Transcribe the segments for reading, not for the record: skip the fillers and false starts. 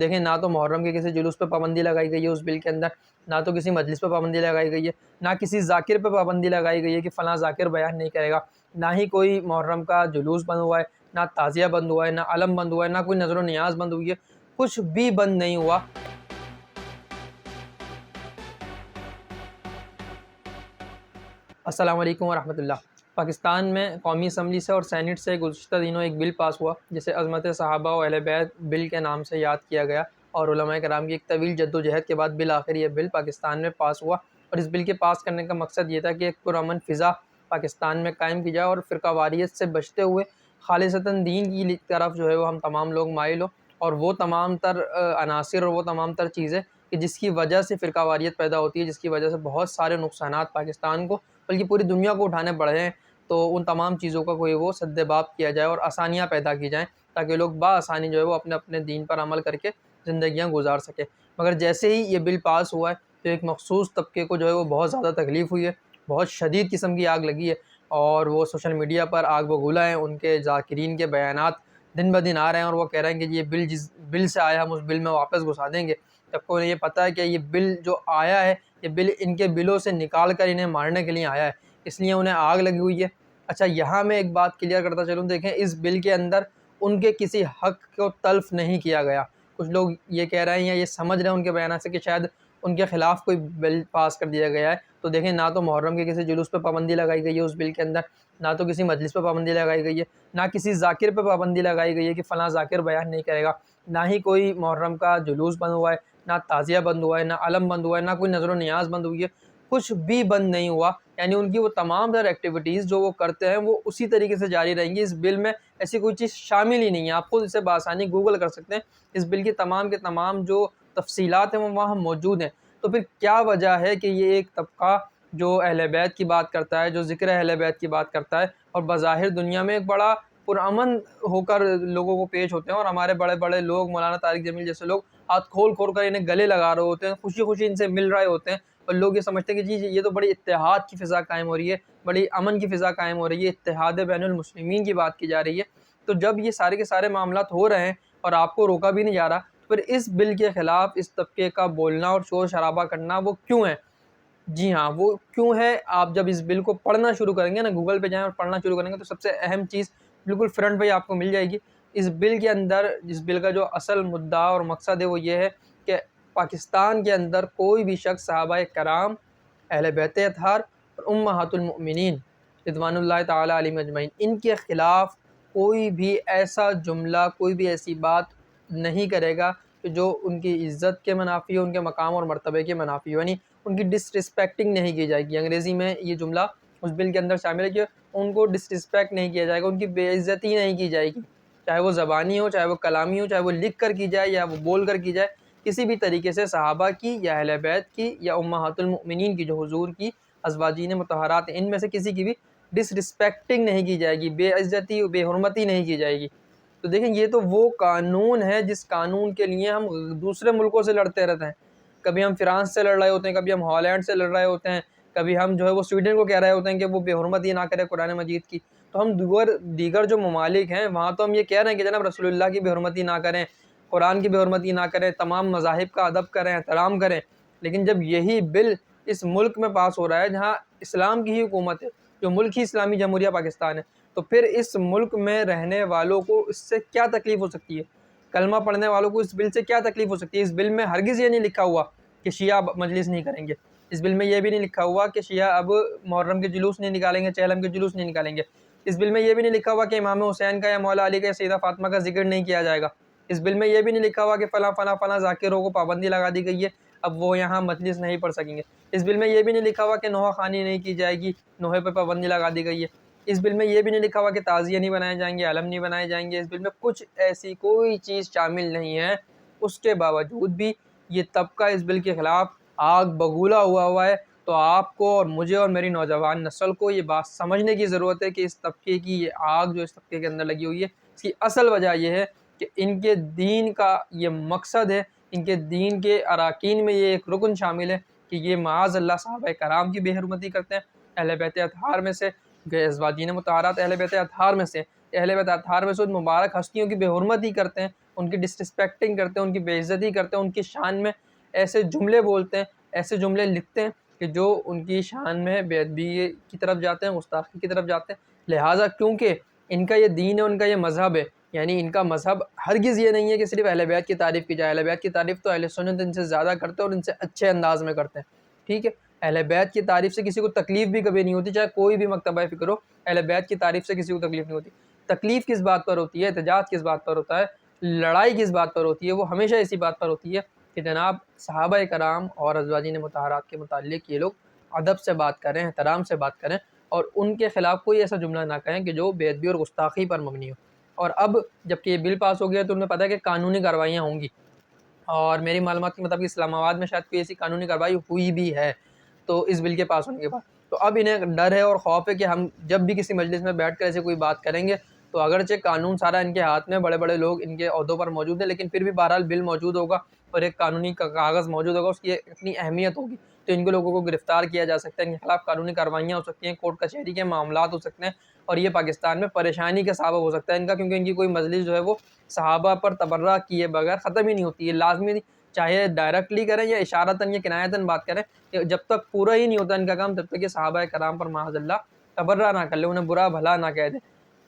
دیکھیں نہ تو محرم کے کسی جلوس پہ پابندی لگائی گئی ہے اس بل کے اندر، نہ تو کسی مجلس پہ پابندی لگائی گئی ہے، نہ کسی ذاکر پہ پابندی لگائی گئی ہے کہ فلاں ذاکر بیان نہیں کرے گا، نہ ہی کوئی محرم کا جلوس بند ہوا ہے، نہ تعزیہ بند ہوا ہے، نہ علم بند ہوا ہے، نہ کوئی نظر و نیاز بند ہوئی ہے، کچھ بھی بند نہیں ہوا۔ السلام علیکم ورحمۃ اللہ۔ پاکستان میں قومی اسمبلی سے اور سینٹ سے گزشتہ دنوں ایک بل پاس ہوا جسے عظمت صحابہ و اہل بیت بل کے نام سے یاد کیا گیا، اور علماء کرام کی ایک طویل جدوجہد کے بعد بالآخر یہ بل پاکستان میں پاس ہوا۔ اور اس بل کے پاس کرنے کا مقصد یہ تھا کہ ایک پرامن فضا پاکستان میں قائم کی جائے اور فرقہ واریت سے بچتے ہوئے خالصتاً دین کی طرف جو ہے وہ ہم تمام لوگ مائل ہوں، اور وہ تمام تر عناصر اور وہ تمام تر چیزیں کہ جس کی وجہ سے فرقہ واریت پیدا ہوتی ہے، جس کی وجہ سے بہت سارے نقصانات پاکستان کو بلکہ پوری دنیا کو اٹھانے پڑے ہیں، تو ان تمام چیزوں کا کوئی وہ سد باب کیا جائے اور آسانیاں پیدا کی جائیں تاکہ لوگ بآسانی جو ہے وہ اپنے اپنے دین پر عمل کر کے زندگیاں گزار سکیں۔ مگر جیسے ہی یہ بل پاس ہوا ہے تو ایک مخصوص طبقے کو جو ہے وہ بہت زیادہ تکلیف ہوئی ہے، بہت شدید قسم کی آگ لگی ہے، اور وہ سوشل میڈیا پر آگ بگولا ہیں، ان کے ذاکرین کے بیانات دن بدن آ رہے ہیں، اور وہ کہہ رہے ہیں کہ یہ بل جس بل سے آیا ہم اس بل میں واپس گھسا دیں گے، جبکہ انہیں یہ پتہ ہے کہ یہ بل جو آیا ہے یہ بل ان کے بلوں سے نکال کر انہیں مارنے کے لیے آیا ہے، اس لیے انہیں آگ لگی ہوئی ہے۔ اچھا، یہاں میں ایک بات کلیئر کرتا چلوں، دیکھیں اس بل کے اندر ان کے کسی حق کو تلف نہیں کیا گیا۔ کچھ لوگ یہ کہہ رہے ہیں یا یہ سمجھ رہے ہیں ان کے بیانات سے کہ شاید ان کے خلاف کوئی بل پاس کر دیا گیا ہے، تو دیکھیں نہ تو محرم کے کسی جلوس پہ پابندی لگائی گئی ہے اس بل کے اندر، نہ تو کسی مجلس پہ پابندی لگائی گئی ہے، نہ کسی ذاکر پہ پابندی لگائی گئی ہے کہ فلاں ذاکر بیان نہیں کرے گا، نہ ہی کوئی محرم کا جلوس بند ہوا ہے، نہ تعزیہ بند ہوا ہے، نہ علم بند ہوا ہے، نہ کوئی نظر و نیاز بند ہوئی ہے، کچھ بھی بند نہیں ہوا۔ یعنی ان کی وہ تمام تر ایکٹیویٹیز جو وہ کرتے ہیں وہ اسی طریقے سے جاری رہیں گی۔ اس بل میں ایسی کوئی چیز شامل ہی نہیں ہے، آپ خود اسے بآسانی گوگل کر سکتے ہیں، اس بل کی تمام کے تمام جو تفصیلات ہیں وہ وہاں موجود ہیں۔ تو پھر کیا وجہ ہے کہ یہ ایک طبقہ جو اہل بیت کی بات کرتا ہے، جو ذکر اہل بیت کی بات کرتا ہے، اور بظاہر دنیا میں ایک بڑا پرامن ہو کر لوگوں کو پیش ہوتے ہیں، اور ہمارے بڑے بڑے لوگ مولانا طارق جمیل جیسے لوگ ہاتھ کھول کھول کر انہیں گلے لگا رہے ہوتے ہیں، خوشی خوشی ان سے مل رہے ہوتے ہیں، اور لوگ یہ سمجھتے ہیں کہ جی یہ تو بڑی اتحاد کی فضا قائم ہو رہی ہے، بڑی امن کی فضا قائم ہو رہی ہے، اتحاد بین المسلمین کی بات کی جا رہی ہے۔ تو جب یہ سارے کے سارے معاملات ہو رہے ہیں اور آپ کو روکا بھی نہیں جا رہا، تو پھر اس بل کے خلاف اس طبقے کا بولنا اور شور شرابہ کرنا وہ کیوں ہے؟ جی ہاں، وہ کیوں ہے؟ آپ جب اس بل کو پڑھنا شروع کریں گے نا، گوگل پہ جائیں اور پڑھنا شروع کریں گے، تو سب سے اہم چیز بالکل فرنٹ پہ آپ کو مل جائے گی۔ اس بل کے اندر، اس بل کا جو اصل مدعا اور مقصد ہے وہ یہ ہے کہ پاکستان کے اندر کوئی بھی شخص صحابہ کرام، اہل بیت اطہار اور امہات المؤمنین رضوان اللہ تعالیٰ علیہم اجمعین، ان کے خلاف کوئی بھی ایسا جملہ، کوئی بھی ایسی بات نہیں کرے گا کہ جو ان کی عزت کے منافی ہو، ان کے مقام اور مرتبے کے منافی ہو، یعنی ان کی ڈس رسپیکٹنگ نہیں کی جائے گی۔ انگریزی میں یہ جملہ اس بل کے اندر شامل ہے کہ ان کو ڈس رسپیکٹ نہیں کیا جائے گا، ان کی بے عزتی نہیں کی جائے گی، چاہے وہ زبانی ہو، چاہے وہ کلامی ہو، چاہے وہ لکھ کر کی جائے یا وہ بول کر کی جائے، کسی بھی طریقے سے صحابہ کی یا اہل بیت کی یا امہات المؤمنین کی، جو حضور کی ازواجین مطہرات ہیں، ان میں سے کسی کی بھی ڈس رسپیکٹنگ نہیں کی جائے گی، بے عزتی بے حرمتی نہیں کی جائے گی۔ تو دیکھیں یہ تو وہ قانون ہے جس قانون کے لیے ہم دوسرے ملکوں سے لڑتے رہتے ہیں، کبھی ہم فرانس سے لڑ رہے ہوتے ہیں، کبھی ہم ہالینڈ سے لڑ رہے ہوتے ہیں، کبھی ہم جو ہے وہ سویڈن کو کہہ رہے ہوتے ہیں کہ وہ بے حرمتی نہ کرے قرآن مجید کی، تو ہم دیگر جو ممالک ہیں وہاں تو ہم یہ کہہ رہے ہیں کہ جناب رسول اللہ کی بے حرمتی نہ کریں، قرآن کی بے حرمتی نہ کریں، تمام مذاہب کا ادب کریں، احترام کریں، لیکن جب یہی بل اس ملک میں پاس ہو رہا ہے جہاں اسلام کی ہی حکومت ہے، جو ملک ہی اسلامی جمہوریہ پاکستان ہے، تو پھر اس ملک میں رہنے والوں کو اس سے کیا تکلیف ہو سکتی ہے؟ کلمہ پڑھنے والوں کو اس بل سے کیا تکلیف ہو سکتی ہے؟ اس بل میں ہرگز یہ نہیں لکھا ہوا کہ شیعہ اب مجلس نہیں کریں گے، اس بل میں یہ بھی نہیں لکھا ہوا کہ شیعہ اب محرم کے جلوس نہیں نکالیں گے، چہلم کے جلوس نہیں نکالیں گے، اس بل میں یہ بھی نہیں لکھا ہوا کہ امام حسین کا یا مولا علی کا یا سیدہ فاطمہ کا ذکر نہیں کیا جائے گا، اس بل میں یہ بھی نہیں لکھا ہوا کہ فلاں فلاں فلاں ذاکروں کو پابندی لگا دی گئی ہے، اب وہ یہاں مجلس نہیں پڑھ سکیں گے، اس بل میں یہ بھی نہیں لکھا ہوا کہ نوحہ خوانی نہیں کی جائے گی، نوحے پہ پابندی لگا دی گئی ہے، اس بل میں یہ بھی نہیں لکھا ہوا کہ تعزیہ نہیں بنائے جائیں گے، علم نہیں بنائے جائیں گے، اس بل میں کچھ ایسی کوئی چیز شامل نہیں ہے۔ اس کے باوجود بھی یہ طبقہ اس بل کے خلاف آگ بگولا ہوا ہے، تو آپ کو اور مجھے اور میری نوجوان نسل کو یہ بات سمجھنے کی ضرورت ہے کہ اس طبقے کی یہ آگ جو اس طبقے کے اندر لگی ہوئی ہے، اس کی اصل وجہ یہ ہے کہ ان کے دین کا یہ مقصد ہے، ان کے دین کے اراکین میں یہ ایک رکن شامل ہے کہ یہ معاذ اللہ صحابہ کرام کی بے حرمتی کرتے ہیں، اہل بیت اطہار میں سے، ازواجین مطہرات اہل بیت اطہار میں سے، اہل بیت اطہار میں سے ان مبارک ہستیوں کی بے حرمتی کرتے ہیں، ان کی ڈسرسپیکٹنگ کرتے ہیں، ان کی بے عزتی کرتے ہیں، ان کی شان میں ایسے جملے بولتے ہیں، ایسے جملے لکھتے ہیں کہ جو ان کی شان میں بے ادبی کی طرف جاتے ہیں، گستاخی کی طرف جاتے ہیں۔ لہٰذا کیونکہ ان کا یہ دین ہے، ان کا یہ مذہب ہے، یعنی ان کا مذہب ہرگز یہ نہیں ہے کہ صرف اہل بیت کی تعریف کی جائے۔ اہل بیت کی تعریف تو اہل سنت ان سے زیادہ کرتے ہیں اور ان سے اچھے انداز میں کرتے ہیں، ٹھیک ہے۔ اہل بیت کی تعریف سے کسی کو تکلیف بھی کبھی نہیں ہوتی، چاہے کوئی بھی مکتبہ فکر ہو، اہل بیت کی تعریف سے کسی کو تکلیف نہیں ہوتی۔ تکلیف کس بات پر ہوتی ہے، احتجاج کس بات پر ہوتا ہے، لڑائی کس بات پر ہوتی ہے، وہ ہمیشہ اسی بات پر ہوتی ہے کہ جناب صحابہ کرام اور ازواجین مطہرات کے متعلق یہ لوگ ادب سے بات کریں، احترام سے بات کریں، اور ان کے خلاف کوئی ایسا جملہ نہ کہیں کہ جو بے ادبی اور گستاخی پر مبنی ہو۔ اور اب جب کہ یہ بل پاس ہو گیا تو انہیں پتہ ہے کہ قانونی کارروائیاں ہوں گی، اور میری معلومات کے مطابق اسلام آباد میں شاید کوئی ایسی قانونی کارروائی ہوئی بھی ہے تو اس بل کے پاس ہونے کے بعد، تو اب انہیں ڈر ہے اور خوف ہے کہ ہم جب بھی کسی مجلس میں بیٹھ کر ایسے کوئی بات کریں گے تو اگرچہ قانون سارا ان کے ہاتھ میں، بڑے بڑے لوگ ان کے عہدوں پر موجود ہیں، لیکن پھر بھی بہرحال بل موجود ہوگا اور ایک قانونی کاغذ موجود ہوگا، اس کی اتنی اہمیت ہوگی تو ان کے لوگوں کو گرفتار کیا جا سکتا ہے، ان کے خلاف قانونی کارروائیاں ہو سکتی ہیں، کورٹ کچہری کے معاملات ہو سکتے ہیں، اور یہ پاکستان میں پریشانی کا سبب ہو سکتا ہے ان کا، کیونکہ ان کی کوئی مجلس جو ہے وہ صحابہ پر تبرہ کیے بغیر ختم ہی نہیں ہوتی ہے۔ لازمی چاہے ڈائریکٹلی کریں یا اشارتاً یا کنایتاً بات کریں، جب تک پورا ہی نہیں ہوتا ان کا کام تب تک یہ صحابہ کرام پر معاذ اللہ تبرہ نہ کر لیں، انہیں برا بھلا نہ کہہ دیں۔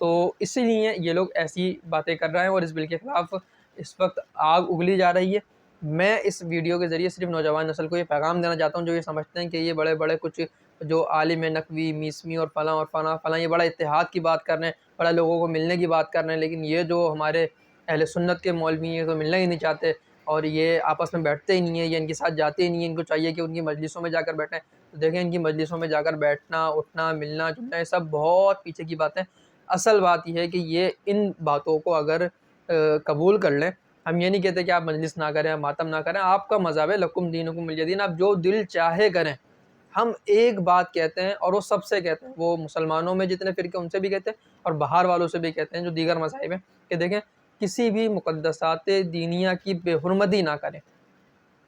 تو اسی لیے یہ لوگ ایسی باتیں کر رہے ہیں اور اس بل کے خلاف اس وقت آگ اگلی جا رہی ہے۔ میں اس ویڈیو کے ذریعے صرف نوجوان نسل کو یہ پیغام دینا چاہتا ہوں جو یہ سمجھتے ہیں کہ یہ بڑے بڑے کچھ جو عالم نقوی میسمی اور فلاں یہ بڑا اتحاد کی بات کر رہے ہیں، بڑا لوگوں کو ملنے کی بات کر رہے ہیں، لیکن یہ جو ہمارے اہل سنت کے مولوی ہیں تو ملنا ہی نہیں چاہتے اور یہ آپس میں بیٹھتے ہی نہیں ہیں، یہ ان کے ساتھ جاتے ہی نہیں ہیں، ان کو چاہیے کہ ان کی مجلسوں میں جا کر بیٹھیں۔ تو دیکھیں ان کی مجلسوں میں جا کر بیٹھنا، اٹھنا، ملنا جلنا یہ سب بہت پیچھے کی باتیں۔ اصل بات یہ ہے کہ یہ ان باتوں کو اگر قبول کر لیں، ہم یہ نہیں کہتے کہ آپ مجلس نہ کریں، ماتم نہ کریں، آپ کا مذہب ہے، لکم دینکم ولی دین، آپ جو دل چاہے کریں۔ ہم ایک بات کہتے ہیں اور وہ سب سے کہتے ہیں، وہ مسلمانوں میں جتنے فرقے ان سے بھی کہتے ہیں اور باہر والوں سے بھی کہتے ہیں جو دیگر مذاہب ہیں، کہ دیکھیں کسی بھی مقدسات دینیہ کی بے حرمتی نہ کریں۔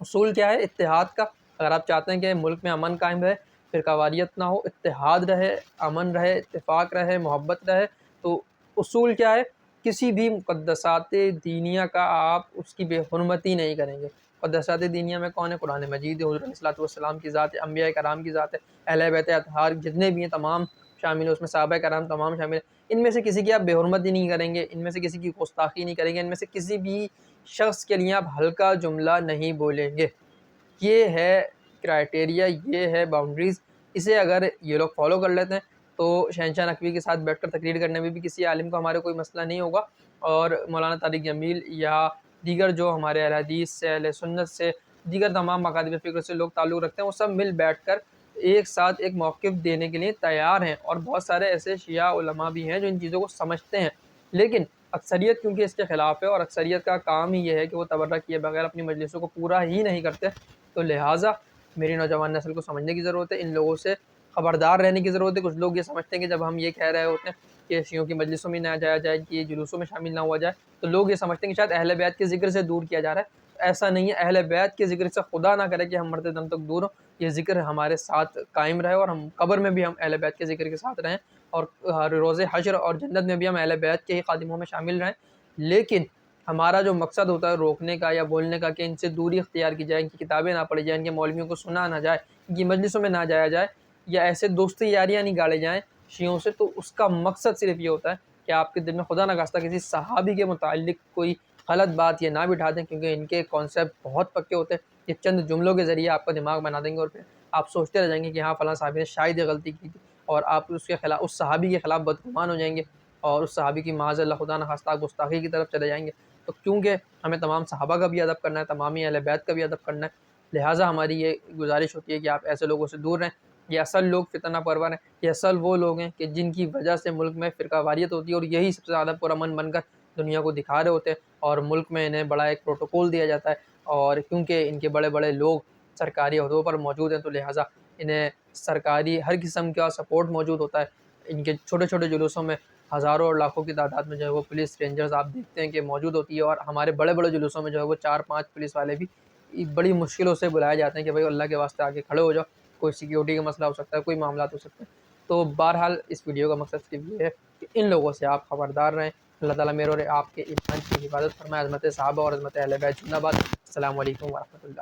اصول کیا ہے؟ اتحاد کا۔ اگر آپ چاہتے ہیں کہ ملک میں امن قائم رہے، فرقہ واریت نہ ہو، اتحاد رہے، امن رہے، اتفاق رہے، محبت رہے، تو اصول کیا ہے؟ کسی بھی مقدسات دینیہ کا آپ اس کی بے حرمتی نہیں کریں گے۔ مقدسات دینیہ میں کون ہے؟ قرآن مجید ہے، حضور علیہ الصلوۃ والسلام کی ذات ہے، انبیاء کرام کی ذات ہے، اہل بیت اطہار جتنے بھی ہیں تمام شامل ہیں، اس میں صحابہ کرام تمام شامل ہیں۔ ان میں سے کسی کی آپ بے حرمتی نہیں کریں گے، ان میں سے کسی کی گستاخی نہیں کریں گے، ان میں سے کسی بھی شخص کے لیے آپ ہلکا جملہ نہیں بولیں گے۔ یہ ہے کرائٹیریا، یہ ہے باؤنڈریز۔ اسے اگر یہ لوگ فالو کر لیتے ہیں تو شہنشاہ نقوی کے ساتھ بیٹھ کر تقریر کرنے میں بھی کسی عالم کو ہمارے کوئی مسئلہ نہیں ہوگا، اور مولانا طارق جمیل یا دیگر جو ہمارے اہل حدیث سے، اہل سنت سے، دیگر تمام مکاتب فکر سے لوگ تعلق رکھتے ہیں، وہ سب مل بیٹھ کر ایک ساتھ ایک موقف دینے کے لیے تیار ہیں، اور بہت سارے ایسے شیعہ علماء بھی ہیں جو ان چیزوں کو سمجھتے ہیں، لیکن اکثریت کیونکہ اس کے خلاف ہے، اور اکثریت کا کام ہی یہ ہے کہ وہ تبرہ کیے بغیر اپنی مجلسوں کو پورا ہی نہیں کرتے، تو لہٰذا میری نوجوان نسل کو سمجھنے کی ضرورت ہے، ان لوگوں سے خبردار رہنے کی ضرورت ہے۔ کچھ لوگ یہ سمجھتے ہیں کہ جب ہم یہ کہہ رہے ہوتے ہیں کہ شیعوں کی مجلسوں میں نہ جایا جائے، کہ جلوسوں میں شامل نہ ہوا جائے، تو لوگ یہ سمجھتے ہیں کہ شاید اہل بیت کے ذکر سے دور کیا جا رہا ہے۔ ایسا نہیں ہے، اہل بیت کے ذکر سے خدا نہ کرے کہ ہم مرتے دم تک دور ہوں، یہ ذکر ہمارے ساتھ قائم رہے اور ہم قبر میں بھی ہم اہل بیت کے ذکر کے ساتھ رہیں، اور روز حشر اور جنت میں بھی ہم اہل بیت کے ہی خادموں میں شامل رہیں، لیکن ہمارا جو مقصد ہوتا ہے روکنے کا یا بولنے کا کہ ان سے دوری اختیار کی جائے، ان کی کتابیں نہ پڑھی جائیں، ان کے مولویوں کو سنا نہ جائے، ان کی مجلسوں میں نہ جایا جائے، یا ایسے دوستی یاریاں نہیں گاڑے جائیں شیعوں سے، تو اس کا مقصد صرف یہ ہوتا ہے کہ آپ کے دل میں خدا نخواستہ کسی صحابی کے متعلق کوئی غلط بات یہ نہ بٹھا دیں، کیونکہ ان کے کانسیپٹ بہت پکے ہوتے ہیں، یہ چند جملوں کے ذریعے آپ کا دماغ بنا دیں گے اور پھر آپ سوچتے رہ جائیں گے کہ ہاں فلاں صحابی نے شاید یہ غلطی کی تھی، اور آپ اس کے خلاف، اس صحابی کے خلاف بدگمان ہو جائیں گے اور اس صحابی کی معاذ اللہ خدا نخواستہ گستاخی کی طرف چلے جائیں گے۔ تو کیونکہ ہمیں تمام صحابہ کا بھی ادب کرنا ہے، تمامی اہل بیت کا بھی ادب کرنا ہے، لہٰذا ہماری یہ گزارش ہوتی ہے کہ آپ ایسے لوگوں سے دور رہیں۔ یہ اصل لوگ فتنہ پرور ہیں، یہ اصل وہ لوگ ہیں کہ جن کی وجہ سے ملک میں فرقہ واریت ہوتی ہے، اور یہی سب سے زیادہ پرامن بن کر دنیا کو دکھا رہے ہوتے ہیں، اور ملک میں انہیں بڑا ایک پروٹوکول دیا جاتا ہے، اور کیونکہ ان کے بڑے بڑے لوگ سرکاری عہدوں پر موجود ہیں تو لہٰذا انہیں سرکاری ہر قسم کا سپورٹ موجود ہوتا ہے۔ ان کے چھوٹے چھوٹے جلوسوں میں ہزاروں اور لاکھوں کی تعداد میں جو ہے وہ پولیس رینجرز آپ دیکھتے ہیں کہ موجود ہوتی ہے، اور ہمارے بڑے بڑے جلوسوں میں جو ہے وہ 4-5 پولیس والے بھی بڑی مشکلوں سے بلائے جاتے ہیں کہ بھائی اللہ کے واسطے آگے کھڑے ہو جاؤ، کوئی سیکیورٹی کا مسئلہ ہو سکتا ہے، کوئی معاملات ہو سکتے ہیں۔ تو بہرحال اس ویڈیو کا مقصد صرف یہ ہے کہ ان لوگوں سے آپ خبردار رہیں، اللہ تعالیٰ میرے اور آپ کے ایمان کی حفاظت فرمائے. عظمت صحابہ اور عظمت اہل بیت زندہ باد. السلام علیکم ورحمۃ اللہ.